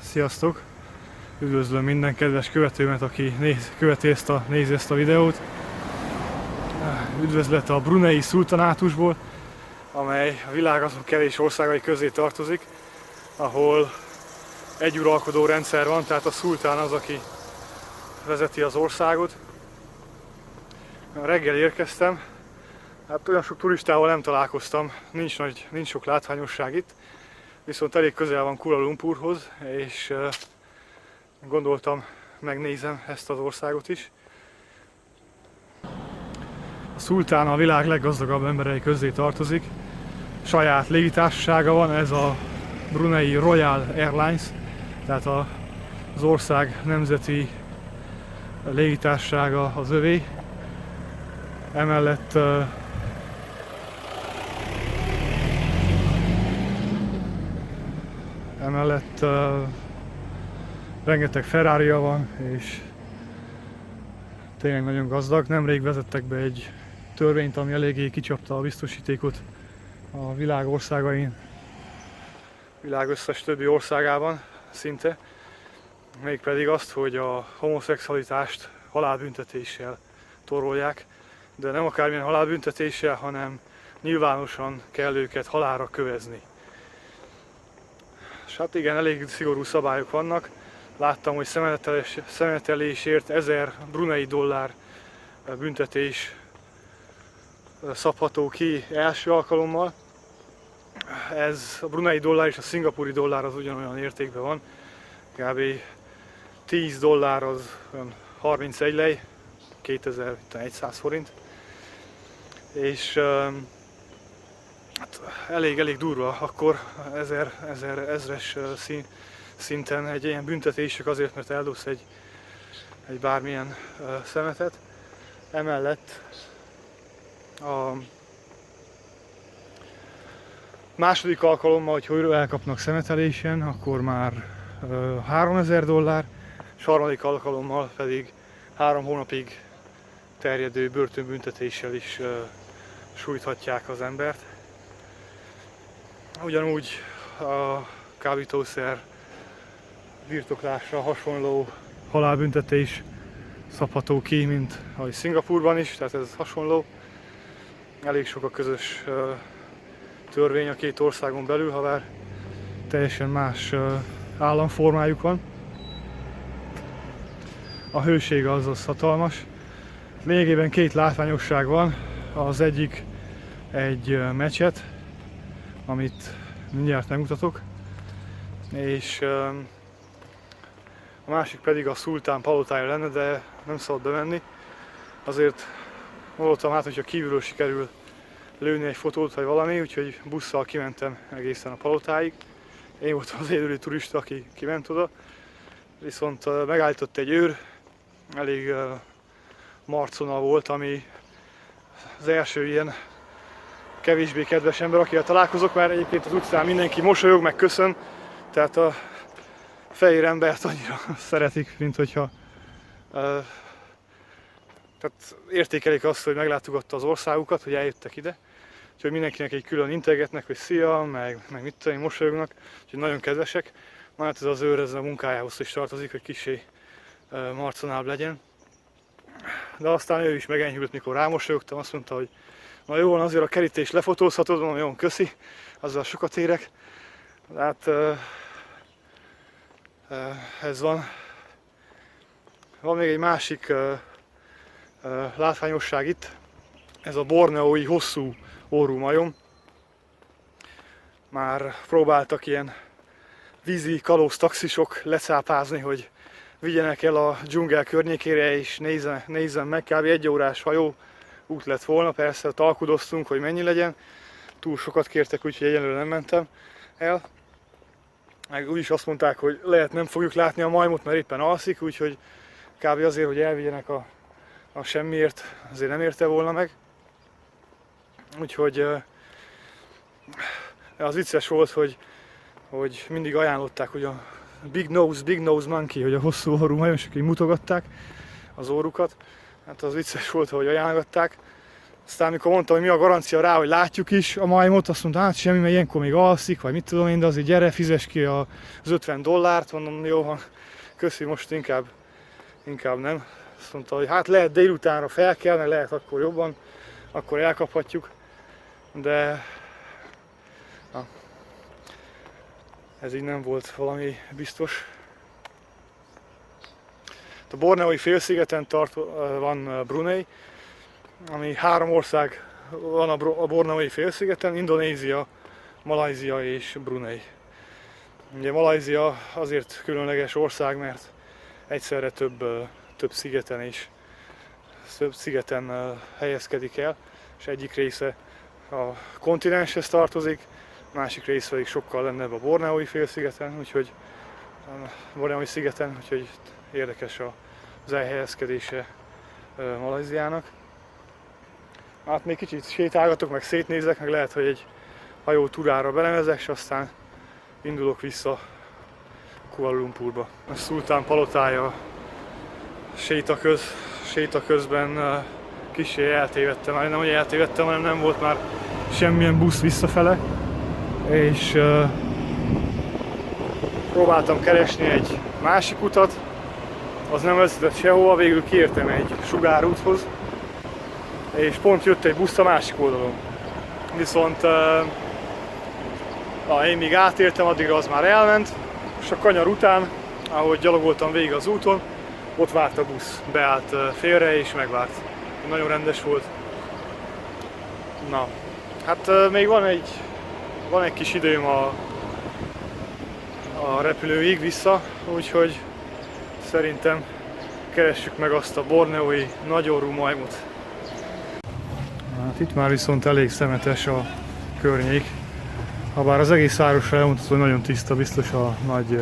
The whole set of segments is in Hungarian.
Sziasztok! Üdvözlöm minden kedves követőmet, aki nézi ezt a videót. Üdvözlet a Brunei szultanátusból, amely a világ azon kevés országai közé tartozik, ahol egyuralkodó rendszer van, tehát a szultán az, aki vezeti az országot. Reggel érkeztem, hát olyan sok turistával nem találkoztam, nincs sok látványosság itt, viszont elég közel van Kuala Lumpurhoz, és gondoltam, megnézem ezt az országot is. A szultán a világ leggazdagabb emberei közé tartozik. Saját légitársasága van, ez a Brunei Royal Airlines, tehát az ország nemzeti légitársasága az övé. Emellett rengeteg Ferrari-ja van, és tényleg nagyon gazdag. Nemrég vezettek be egy törvényt, ami eléggé kicsapta a biztosítékot a világ országain, világ összes többi országában szinte. Mégpedig azt, hogy a homoszexualitást halálbüntetéssel torolják, de nem akármilyen halálbüntetéssel, hanem nyilvánosan kell őket halálra kövezni. És hát igen, elég szigorú szabályok vannak. Láttam, hogy szemetelésért 1000 brunei dollár büntetés szabható ki első alkalommal. Ez a brunei dollár és a szingapúri dollár az ugyanolyan értékben van. Kb. 10 dollár az 31 lej, 2100 forint. És hát elég durva, akkor ezres szinten egy ilyen büntetések azért, mert eldobsz egy bármilyen szemetet. Emellett a második alkalommal, hogyha újra elkapnak szemetelésen, akkor már 3000 dollár, és harmadik alkalommal pedig 3 hónapig terjedő börtönbüntetéssel is sújthatják az embert. Ugyanúgy a kábítószer birtoklásra hasonló halálbüntetés szabható ki, mint ahogy Szingapúrban is, tehát ez hasonló. Elég sok a közös törvény a két országon belül, habár teljesen más államformájuk van. A hőség az hatalmas. Lényegében két látványosság van. Az egyik egy mecset, amit mindjárt megmutatok, és a másik pedig a szultán palotája lenne, de nem szabad bemenni. Azért gondoltam, hát, hogyha kívülről sikerül lőni egy fotót vagy valami, úgyhogy busszal kimentem egészen a palotáig. Én voltam az élő turista, aki kiment oda, viszont megállított egy őr, elég marcona volt, ami az első ilyen kevésbé kedves ember, akivel találkozok, mert egyébként az utcán mindenki mosolyog, meg köszön, tehát a fehér embert annyira szeretik, mint hogyha tehát értékelik azt, hogy meglátogatta az országukat, hogy eljöttek ide. Úgyhogy mindenkinek egy külön integetnek, hogy szia, meg mit tudom, mosolyognak, úgyhogy nagyon kedvesek. Na hát ez az őr, ez a munkájához is tartozik, hogy kissé marconább legyen. De aztán ő is megenyhült, mikor rámosolyogtam, azt mondta, hogy na jó van, azért a kerítést lefotózhatod, mondom, jó, köszi, azzal sokat érek. De hát ez van. Van még egy másik látványosság itt, ez a borneói hosszú orrú majom. Már próbáltak ilyen vízi kalóz taxisok lecápázni, hogy vigyenek el a dzsungel környékére és nézzen meg, kb. 1 órás hajó út lett volna, persze alkudoztunk, hogy mennyi legyen. Túl sokat kértek, úgyhogy egyelőre nem mentem el. Meg úgyis azt mondták, hogy lehet nem fogjuk látni a majmot, mert éppen alszik, úgyhogy kb. Azért, hogy elvigyenek a semmiért, azért nem érte volna meg. Úgyhogy az vicces volt, hogy mindig ajánlották, hogy a big nose monkey, hogy a hosszú orrú majom, és így mutogatták az orrukat. Hát az vicces volt, hogy ajánlották. Aztán amikor mondtam, hogy mi a garancia rá, hogy látjuk is a majmot, azt mondta, hát semmi, mert ilyenkor még alszik, vagy mit tudom én, de azért gyere, fizes ki az $50, mondom, jó van, köszi, most inkább nem. Azt mondta, hogy hát lehet délutánra felkelni, lehet akkor jobban, akkor elkaphatjuk, de na, ez így nem volt valami biztos. A Borneói félszigeten van Brunei, ami 3 ország van a Borneói félszigeten, Indonézia, Malajzia és Brunei. Ugye Malajzia azért különleges ország, mert egyszerre több szigeten helyezkedik el, és egyik része a kontinenshez tartozik, a másik része pedig sokkal lennebb a Borneói félszigeten, úgyhogy Borneói szigeten, úgyhogy érdekes az elhelyezkedése Malajziának. Hát még kicsit sétálgatok, meg szétnézek, meg lehet, hogy egy hajó túrára belemezek, és aztán indulok vissza Kuala Lumpurba. A szultán palotája séta közben kissé eltévedtem, nem hogy eltévedtem, hanem nem volt már semmilyen busz visszafele, és próbáltam keresni egy másik utat, az nem vezetett sehova, végül kiértem egy sugárúthoz, és pont jött egy busz a másik oldalon. Viszont én még átértem, addigra az már elment, és a kanyar után, ahogy gyalogoltam végig az úton, ott várt a busz, beállt félre és megvárt. Nagyon rendes volt. Na, hát még van egy kis időm a repülőig vissza, úgyhogy szerintem keressük meg azt a borneói nagyorrú majmot. Hát itt már viszont elég szemetes a környék. Habár az egész városra elmondható, hogy nagyon tiszta, biztos a nagy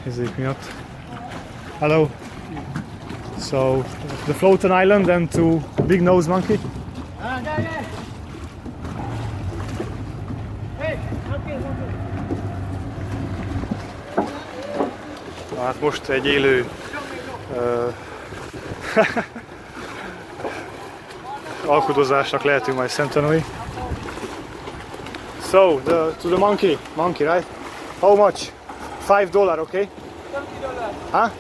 izék miatt. Hello. So, the Floaten Island and to Big Nose Monkey? Hát most egy élő alkudozásnak lehetünk majd szemtanúi. So, to the monkey, right? How much? $5, okay? $30. Huh?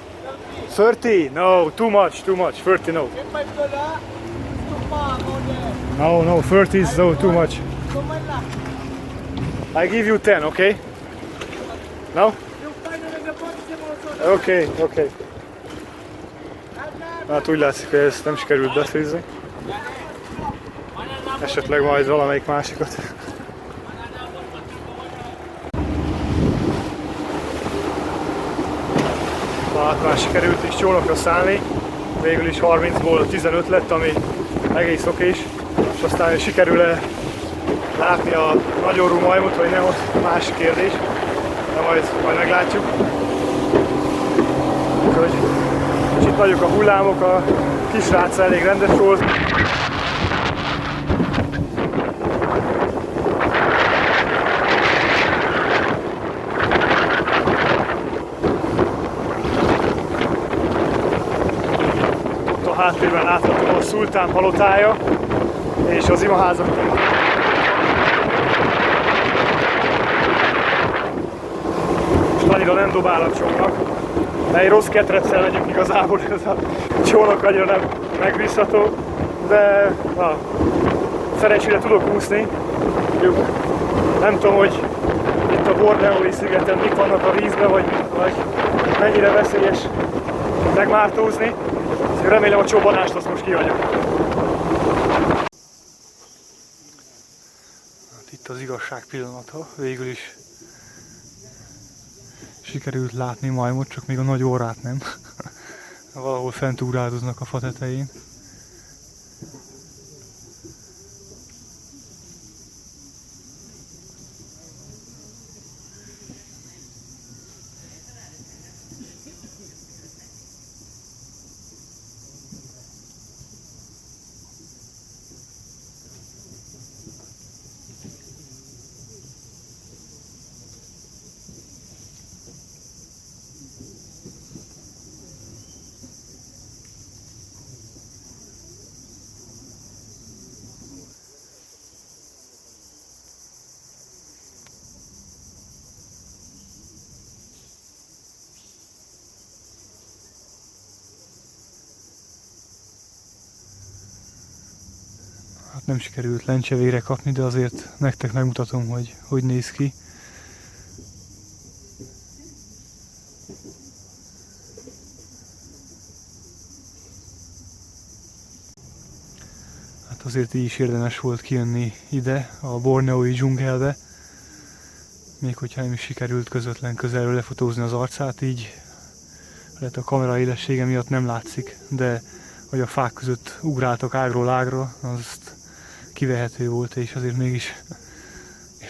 30? No, too much. 30 no. No, 30 is too much. I give you 10, okay? No? Okay. Hát úgy látszik, hogy ezt nem sikerült befőzni. Esetleg majd valamelyik másikat. Hát már sikerült is csónakra szállni. Végül is 30-ból 15 lett, ami egész okés. És aztán sikerül-e látni a nagyorrú majmot, vagy nem, ott másik kérdés. De majd meglátjuk. Úgyhogy kicsit nagyok a hullámok, a kisrác elég rendes volt. Ott a háttérben látható a szultán palotája és az imaházak. Most annyira nem dobál a csónak. De egy rossz ketreccel megyünk igazából, ez a csónak annyira nem megbízható, de szerencsére tudok úszni. Nem tudom, hogy itt a Borneói szigeten mik vannak a vízben, vagy mennyire veszélyes megmártózni. Remélem a csobbanást azt most kihagyom. Hát itt az igazság pillanata, végül is sikerült látni majmot, csak még a nagy órát nem. Valahol fent ugrádoznak a fa tetején. hát nem sikerült lencsevére kapni, de azért nektek megmutatom, hogy hogy néz ki. Hát azért így is érdemes volt kijönni ide, a borneói dzsungelbe. Még hogyha nem is sikerült közvetlen közelről lefotózni az arcát, így lehet a kamera élessége miatt nem látszik, de hogy a fák között ugráltak ágról ágra, azt kivehető volt, és azért mégis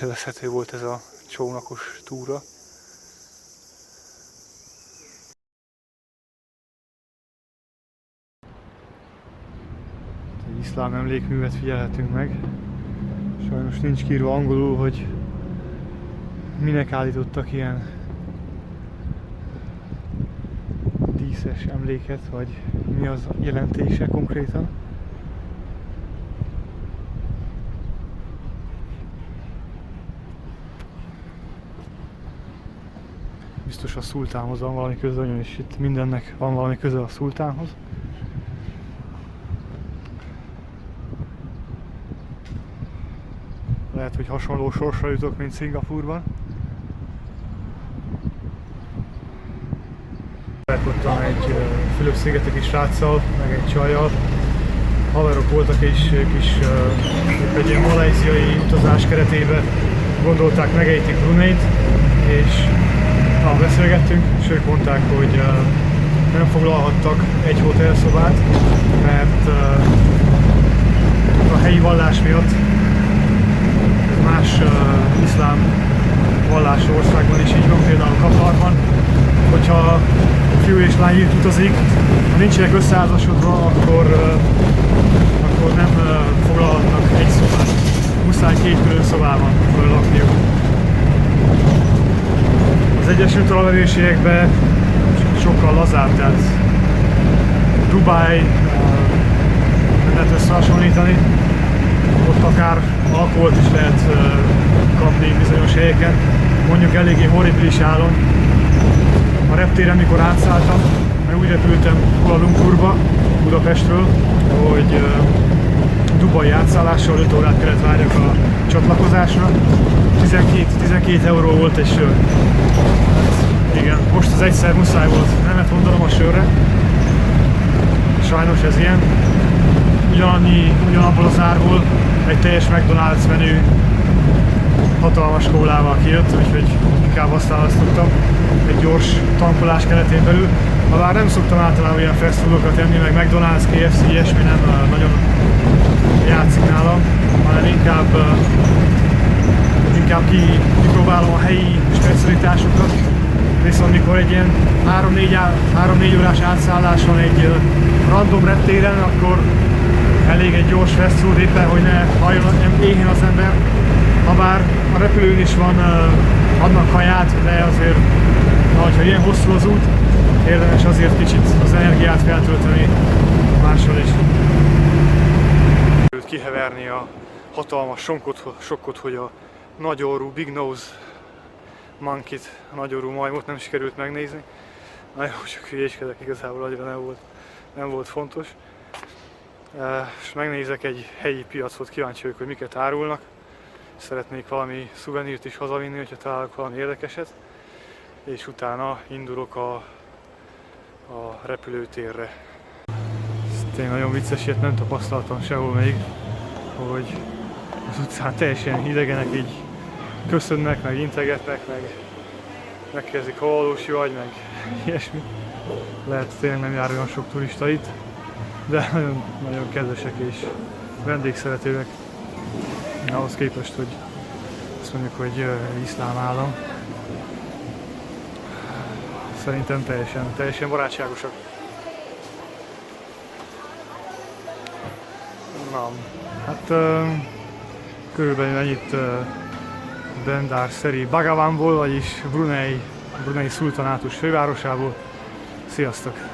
élvezhető volt ez a csónakos túra. Egy iszlám emlékművet figyelhetünk meg. Sajnos nincs kiírva angolul, hogy minek állítottak ilyen díszes emléket, vagy mi az jelentése konkrétan. Biztos a szultánhoz van valami köze, és itt mindennek van valami köze a szultánhoz. Lehet, hogy hasonló sorsra jutok, mint Szingapúrban. Elfutottam egy Fülöp-szigeteki sráccal, meg egy csajjal. Haverok voltak, és ők is egy ilyen malajziai utazás keretében gondolták megejtik Bruneit, és beszélgettünk, és ők mondták, hogy nem foglalhattak egy hotelszobát, mert a helyi vallás miatt más iszlám vallású országban is így van, például Katarban, hogyha fiú és lány utazik, ha nincsenek összeházasodva, akkor nem foglalhatnak egy szobát. Muszáj két külön szobában lakniuk. Az Egyesült Arab Emírségekben sokkal lazább, tehát Dubáj nem lehet összehasonlítani. Ott akár alkoholt is lehet kapni bizonyos helyeken, mondjuk eléggé horribilis álom. A reptéren, mikor átszálltam, mert úgy repültem Kuala Lumpurba, Budapestről, hogy dubai átszállással 5 órát kellett várjak a csatlakozásra. 12 euró volt egy sör. Hát igen, most az egyszer muszáj volt nemet mondanom a sörre. Sajnos ez ilyen. Ugyanabból az árból egy teljes McDonald's menü hatalmas kólával kijött, úgyhogy inkább azt választottam egy gyors tankolás keretén belül. Habár nem szoktam általában ilyen fast foodokat enni, meg McDonald's, KFC, ilyesmi nem nagyon játszik nálam, hanem inkább kipróbálom a helyi specialitásokat. Viszont mikor egy ilyen 3-4 órás átszállás van egy random reptéren, akkor elég egy gyors fast food éppen, hogy ne halljon éhen az ember. Habár a repülőn is adnak kaját, de azért, ha ilyen hosszú az út, érdemes azért kicsit az energiát feltölteni máshol is. Kiheverni a hatalmas sokkot, hogy a nagyorrú Big Nose Monkey-t, a nagyorrú majmot nem sikerült megnézni. Na jó, csak hülyéskedek, igazából annyira nem volt fontos. És megnézek egy helyi piacot, kíváncsi vagyok, hogy miket árulnak. Szeretnék valami szuvenírt is hazavinni, hogyha találok valami érdekeset. És utána indulok a repülőtérre. Ez tényleg nagyon vicces, ilyet nem tapasztaltam sehol még, hogy az utcán teljesen idegenek így köszönnek, meg integetnek, meg megkérdezik, hol valós vagy, meg ilyesmi. Lehet tényleg nem jár olyan sok turista itt, de nagyon, nagyon kedvesek és vendégszeretőek. Ahhoz képest, hogy azt mondjuk, hogy iszlám állam. Szerintem teljesen barátságosak. Na, hát körülbelül ennyit Bandar Seri Begawanból, vagyis Brunei szultanátus fővárosából. Sziasztok!